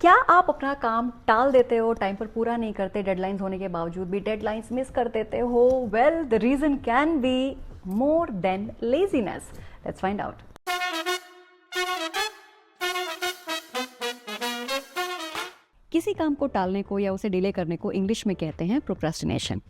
क्या आप अपना काम टाल देते हो, टाइम पर पूरा नहीं करते, डेडलाइंस होने के बावजूद भी डेडलाइंस मिस कर देते हो? Well, the reason can be more than laziness. Let's find out. किसी काम को टालने को या उसे डिले करने को इंग्लिश में कहते हैं प्रोक्रेस्टिनेशन.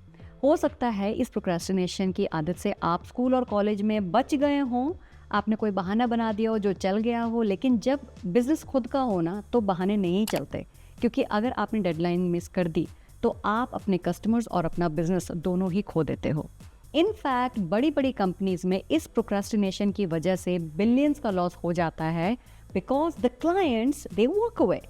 हो सकता है इस प्रोक्रेस्टिनेशन की आदत से आप स्कूल और कॉलेज में बच गए हों, आपने कोई बहाना बना दिया हो जो चल गया हो, लेकिन जब बिजनेस खुद का हो ना तो बहाने नहीं चलते, क्योंकि अगर आपने डेडलाइन मिस कर दी तो आप अपने कस्टमर्स और अपना बिजनेस दोनों ही खो देते हो. इनफैक्ट बड़ी बड़ी कंपनीज में इस प्रोक्रेस्टिनेशन की वजह से बिलियंस का लॉस हो जाता है because the clients they walk away.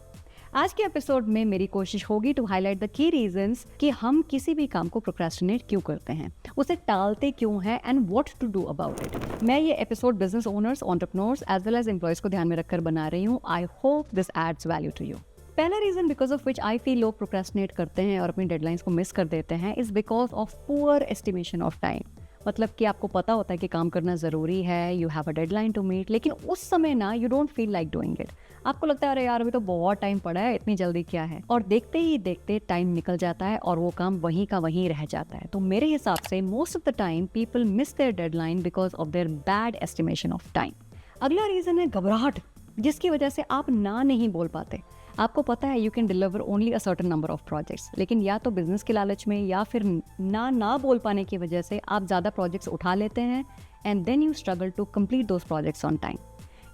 आज के एपिसोड में मेरी कोशिश होगी to highlight the key reasons कि हम किसी भी काम को प्रोक्रेस्टिनेट क्यों करते हैं, उसे टालते क्यों हैं and what to do about it. मैं ये episode business owners, entrepreneurs as well as employees को ध्यान में रखकर बना रही हूँ. I hope this adds value to you. पहला reason because of which I feel लोग प्रोक्रेस्टिनेट करते हैं और अपनी डेडलाइंस को मिस कर देते हैं is because of poor estimation of time. मतलब कि आपको पता होता है कि काम करना ज़रूरी है, you have a deadline to meet, लेकिन उस समय ना you don't feel like doing it. आपको लगता है अरे यार अभी तो बहुत टाइम पड़ा है, इतनी जल्दी क्या है, और देखते ही देखते टाइम निकल जाता है और वो काम वहीं का वहीं रह जाता है. तो मेरे हिसाब से most of the time people miss their deadline because of their bad estimation of time. अगला रीज़न है घबराहट, जिसकी वजह से आप ना नहीं बोल पाते. आपको पता है you can deliver only a certain number of projects, लेकिन या तो बिजनेस के लालच में या फिर ना बोल पाने की वजह से आप ज़्यादा प्रोजेक्ट्स उठा लेते हैं and then you struggle to complete those projects on time.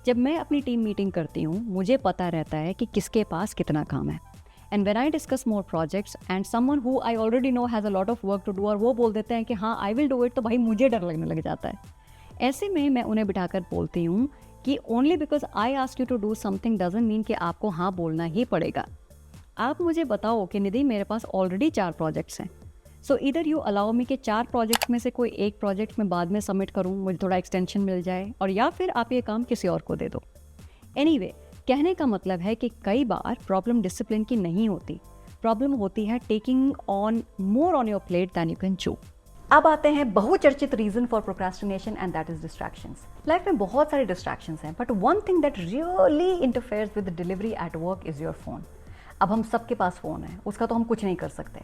जब मैं अपनी टीम मीटिंग करती हूँ मुझे पता रहता है कि किसके पास कितना काम है. And when I discuss more projects and someone who I already know has a lot of work to do और वो बोल देते हैं कि हाँ आई विल डू इट, तो भाई मुझे डर लगने लग जाता है. ऐसे में मैं उन्हें बिठाकर बोलती हूँ कि only because I ask you to do something doesn't mean कि आपको हाँ बोलना ही पड़ेगा. आप मुझे बताओ कि निधि मेरे पास ऑलरेडी 4 प्रोजेक्ट्स हैं, सो इधर यू अलाउ मी कि 4 प्रोजेक्ट्स में से कोई एक प्रोजेक्ट में बाद में सबमिट करूँ, मुझे थोड़ा एक्सटेंशन मिल जाए, और या फिर आप ये काम किसी और को दे दो. एनीवे, कहने का मतलब है कि कई बार प्रॉब्लम डिसिप्लिन की नहीं होती, प्रॉब्लम होती है taking on more on your plate than you can chew. अब आते हैं बहुचर्चित reason for procrastination and that is distractions. Life में बहुत सारे डिस्ट्रैक्शंस हैं, but one thing that really interferes with the delivery at work is your phone. अब हम सबके पास फ़ोन है, उसका तो हम कुछ नहीं कर सकते,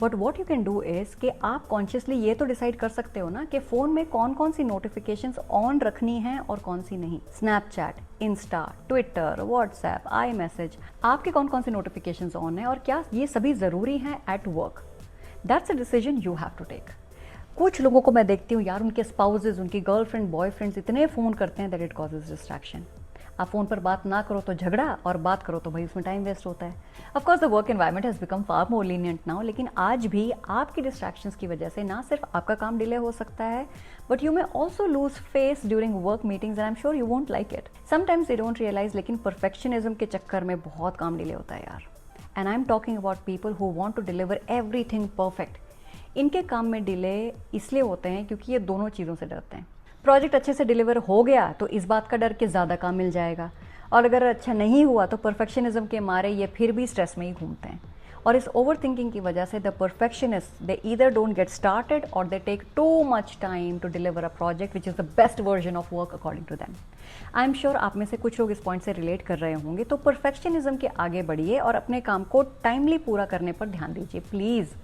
but what you can do is कि आप कॉन्शियसली ये तो डिसाइड कर सकते हो ना कि फ़ोन में कौन कौन सी नोटिफिकेशंस ऑन रखनी है और कौन सी नहीं. Snapchat, Insta, Twitter, WhatsApp, I message, आपके कौन कौन सी नोटिफिकेशंस ऑन है और क्या ये सभी ज़रूरी हैं at work. That's a decision you have to take. कुछ लोगों को मैं देखती हूँ यार, उनके स्पाउसेज, उनकी गर्लफ्रेंड, बॉयफ्रेंड्स इतने फ़ोन करते हैं दैट इट कॉजेज डिस्ट्रैक्शन. आप फ़ोन पर बात ना करो तो झगड़ा, और बात करो तो भाई उसमें टाइम वेस्ट होता है. Of course the work environment has become far more lenient now, लेकिन आज भी आपकी डिस्ट्रैक्शंस की वजह से ना सिर्फ आपका काम डिले हो सकता है, but you may also lose face during work meetings and I am sure you won't like it. Sometimes you don't realise, लेकिन परफेक्शनिज्म के चक्कर में बहुत काम डिले होता है यार. And I am talking about people who want to deliver everything perfect. इनके काम में डिले इसलिए होते हैं क्योंकि ये दोनों चीज़ों से डरते हैं. प्रोजेक्ट अच्छे से डिलीवर हो गया तो इस बात का डर कि ज़्यादा काम मिल जाएगा, और अगर अच्छा नहीं हुआ तो परफेक्शनिज्म के मारे ये फिर भी स्ट्रेस में ही घूमते हैं. और इस ओवर थिंकिंग की वजह से the perfectionist they either don't get started और they take too much time to deliver a project which is the best version of work according to them. I am sure आप में से कुछ लोग इस पॉइंट से रिलेट कर रहे होंगे. तो परफेक्शनिज्म के आगे बढ़िए और अपने काम को टाइमली पूरा करने पर ध्यान दीजिए प्लीज़.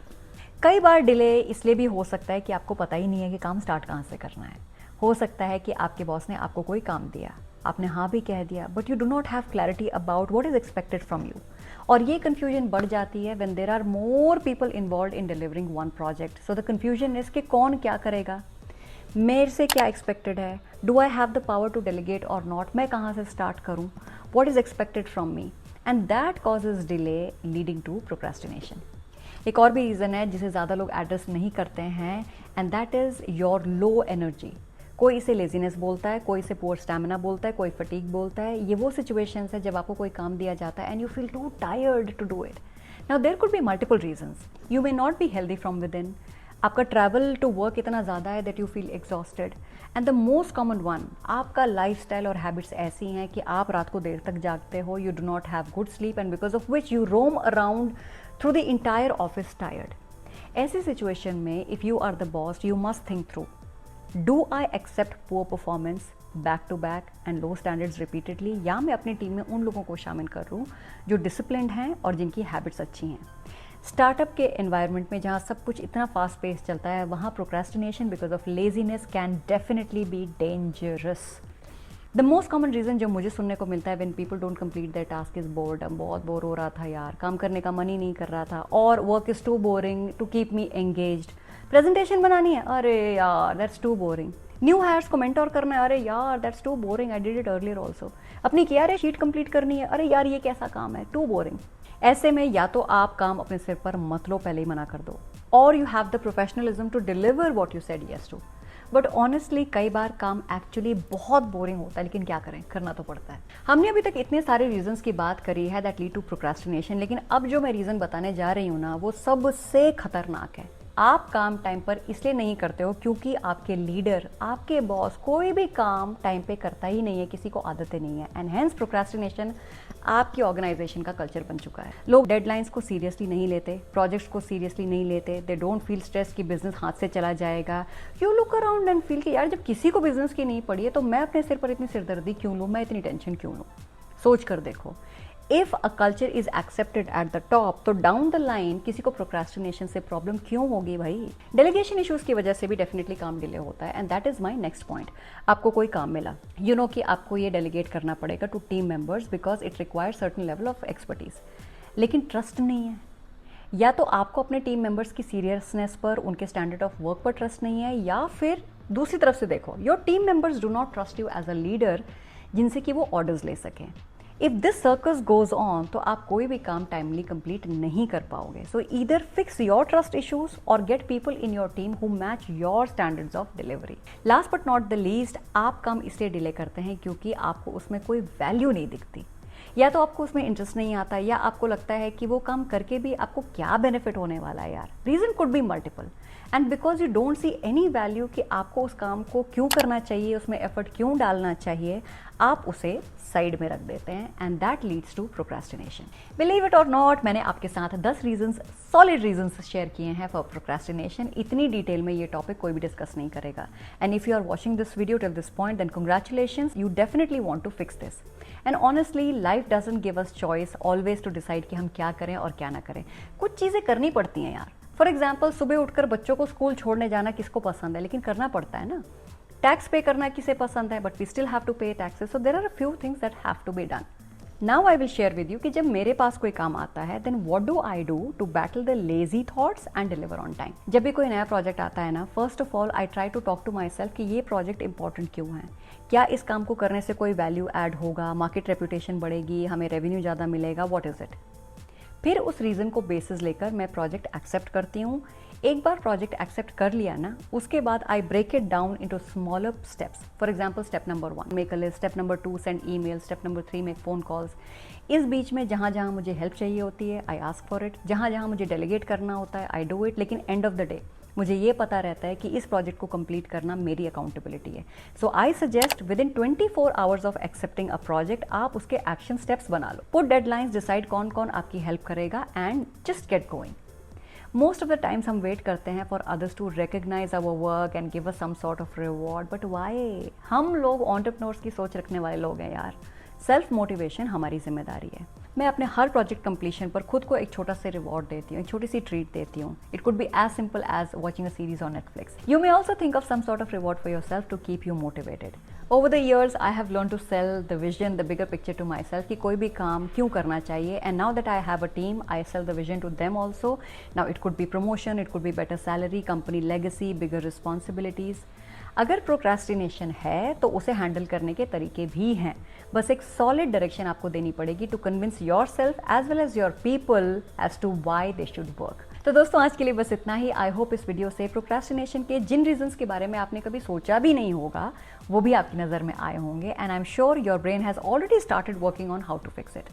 कई बार डिले इसलिए भी हो सकता है कि आपको पता ही नहीं है कि काम स्टार्ट कहाँ से करना है. हो सकता है कि आपके बॉस ने आपको कोई काम दिया, आपने हाँ भी कह दिया, but you do not have clarity about what is expected from you. और ये कन्फ्यूजन बढ़ जाती है when there are more people involve in delivering one project. So the confusion is कि कौन क्या करेगा, मेरे से क्या एक्सपेक्टेड है, do I have the power to delegate और नॉट, मैं कहाँ से स्टार्ट करूँ, what is expected from me, and that causes delay leading to procrastination. एक और भी रीज़न है जिसे ज़्यादा लोग एड्रेस नहीं करते हैं, and that is your low energy. कोई इसे लेजीनेस बोलता है, कोई इसे पुअर स्टैमिना बोलता है, कोई फटीग बोलता है. ये वो सिचुएशंस है जब आपको कोई काम दिया जाता है and you feel too tired to do it. Now there could be multiple reasons. You may not be healthy from within. आपका ट्रैवल टू वर्क इतना ज़्यादा है that you feel exhausted. And the most common one, आपका lifestyle और habits ऐसी हैं कि आप रात को देर तक जागते हो, you do not have good sleep and because of which you roam around through the entire office tired. ऐसी सिचुएशन में if you are the boss, you must think through, do I accept poor performance back to back and low standards repeatedly, या मैं अपनी team में उन लोगों को शामिल कर रहा हूँ जो डिसिप्लिन्ड हैं और जिनकी हैबिट्स अच्छी हैं। स्टार्टअप के एनवायरनमेंट में जहाँ सब कुछ इतना फास्ट पेस चलता है, वहाँ procrastination because of laziness can definitely be dangerous. The most common reason जो मुझे सुनने को मिलता है when people don't complete their task is boredom. बहुत बोर हो रहा था यार, काम करने का मन ही नहीं कर रहा था, और work is too boring to keep me engaged. Presentation बनानी है, अरे यार that's too boring. New hires को मेंटोर करना है, अरे यार that's too boring, I did it earlier also. अपनी क्या रे शीट कंप्लीट करनी है, अरे यार ये कैसा काम है, टू बोरिंग। ऐसे में या तो आप काम अपने सिर पर मत लो, पहले ही मना कर दो, और you have the professionalism to deliver what you said yes to. But honestly कई बार काम एक्चुअली बहुत बोरिंग होता है, लेकिन क्या करें, करना तो पड़ता है। हमने अभी तक इतने सारे रीजंस की बात करी है दैट लीड टू प्रोक्रेस्टिनेशन, लेकिन अब जो मैं रीज़न बताने जा रही हूँ ना, वो सबसे खतरनाक है। आप काम टाइम पर इसलिए नहीं करते हो क्योंकि आपके लीडर, आपके बॉस कोई भी काम टाइम पे करता ही नहीं है, किसी को आदतें नहीं है, एंड हेंस प्रोक्रेस्टिनेशन आपकी ऑर्गेनाइजेशन का कल्चर बन चुका है। लोग डेडलाइंस को सीरियसली नहीं लेते, प्रोजेक्ट्स को सीरियसली नहीं लेते, दे डोंट फील स्ट्रेस कि बिजनेस हाथ से चला जाएगा। You look around and feel कि यार जब किसी को बिजनेस की नहीं पड़ी है तो मैं अपने सिर पर इतनी सिरदर्दी क्यों लूँ, मैं इतनी टेंशन क्यों लूँ। सोच कर देखो, if a culture is accepted at the top, तो डाउन द लाइन किसी को प्रोक्रेस्टिनेशन से प्रॉब्लम क्यों होगी भाई। डेलीगेशन इश्यूज की वजह से भी डेफिनेटली काम डिले होता है, and that is my next point. आपको कोई काम मिला, यू नो कि आपको ये डेलीगेट करना पड़ेगा to team members because it requires certain level of expertise, लेकिन ट्रस्ट नहीं है। या तो आपको अपने टीम मेंबर्स की सीरियसनेस पर, उनके स्टैंडर्ड ऑफ वर्क पर ट्रस्ट नहीं है, या फिर दूसरी तरफ से देखो, your team members do not trust you as a leader जिनसे कि वो ऑर्डर्स ले सकें। If this circus goes on, तो आप कोई भी काम टाइमली कंप्लीट नहीं कर पाओगे। So either fix your trust issues और get people in your team who match your standards of delivery. Last but not the least, आप काम इसलिए डिले करते हैं क्योंकि आपको उसमें कोई वैल्यू नहीं दिखती, या तो आपको उसमें इंटरेस्ट नहीं आता, या आपको लगता है कि वो काम करके भी आपको क्या बेनिफिट होने वाला है यार। Reason could be multiple, and because you don't see any value कि आपको उस काम को क्यों करना चाहिए, उसमें एफर्ट क्यों डालना चाहिए, आप उसे साइड में रख देते हैं, and that leads to procrastination. Believe it और नॉट, मैंने आपके साथ 10 रीजंस, सॉलिड रीजंस शेयर किए हैं फॉर प्रोक्रेस्टिनेशन। इतनी डिटेल में ये टॉपिक कोई भी डिस्कस नहीं करेगा, and if you are watching this video till this point then congratulations, you definitely want to fix this. And honestly life doesn't give us choice always to decide कि हम क्या करें और क्या ना करें। कुछ चीज़ें करनी पड़ती हैं यार। फॉर एग्जाम्पल, सुबह उठकर बच्चों को स्कूल छोड़ने जाना किसको पसंद है, लेकिन करना पड़ता है ना। टैक्स पे करना किसे पसंद है, but we still have to pay taxes, so there are a few things that have to be done. Now I will share with you कि जब मेरे पास कोई काम आता है then what do I do to battle the lazy thoughts and deliver on time. जब भी कोई नया प्रोजेक्ट आता है ना, first of all I try to talk to myself कि ये प्रोजेक्ट इंपॉर्टेंट क्यों है, क्या इस काम को करने से कोई वैल्यू ऐड होगा, मार्केट रेपुटेशन बढ़ेगी, हमें रेवेन्यू ज़्यादा मिलेगा, व्हाट इज़ इट। फिर उस रीज़न को बेसिस लेकर मैं प्रोजेक्ट एक्सेप्ट करती हूँ। एक बार प्रोजेक्ट एक्सेप्ट कर लिया ना, उसके बाद I break it down into smaller steps. For example, step number 1 make a list, step number 2 send email, step number 3 make phone calls. इस बीच में जहाँ जहाँ मुझे हेल्प चाहिए होती है आई आस्क फॉर इट, जहाँ जहाँ मुझे डेलीगेट करना होता है आई डू इट, लेकिन एंड ऑफ द डे मुझे ये पता रहता है कि इस प्रोजेक्ट को कंप्लीट करना मेरी अकाउंटेबिलिटी है। So I suggest within 24 hours of accepting a project आप उसके एक्शन स्टेप्स बना लो, पुट डेडलाइंस, डिसाइड कौन कौन आपकी हेल्प करेगा, and just get going. Most of the times हम वेट करते हैं for others to recognise our work and give us some sort of reward, but why? हम लोग एंटरप्रेन्योर्स की सोच रखने वाले लोग हैं यार। सेल्फ मोटिवेशन हमारी जिम्मेदारी है। मैं अपने हर प्रोजेक्ट कंप्लीशन पर खुद को एक छोटा सा रिवॉर्ड देती हूँ, एक छोटी सी ट्रीट देती हूँ। It could be as simple as watching a series on Netflix. You may also think of some sort of reward for yourself to keep you motivated. Over the years I have learn to sell the vision, the bigger picture to myself कि कोई भी काम क्यों करना चाहिए, and now that I have a team I sell the vision to them also. Now it could B promotion, it could be better salary, company legacy, bigger responsibilities. अगर procrastination है तो उसे हैंडल करने के तरीके भी हैं, बस एक सॉलिड डायरेक्शन आपको देनी पड़ेगी to convince yourself as well as your people as to why they should work. तो दोस्तों आज के लिए बस इतना ही। आई होप इस वीडियो से प्रोक्रेस्टिनेशन के जिन रीजंस के बारे में आपने कभी सोचा भी नहीं होगा वो भी आपकी नज़र में आए होंगे, and I am sure your brain has already started working on how to fix it.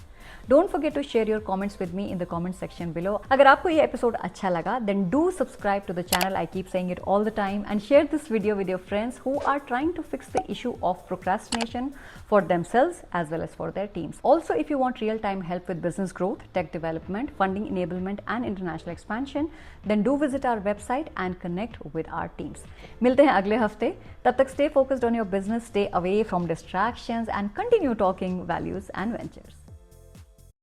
Don't forget to share your comments with me in the comment section below. अगर आपको ये एपिसोड अच्छा लगा, then do subscribe to the channel. I keep saying it all the time, and share this video with your friends who are trying to fix the issue of procrastination for themselves as well as for their teams. Also, if you want real-time help with business growth, tech development, funding enablement, and international expansion, then do visit our website and connect with our teams. मिलते हैं अगले हफ्ते. तब तक stay focused on your business, stay away from distractions, and continue talking values and ventures.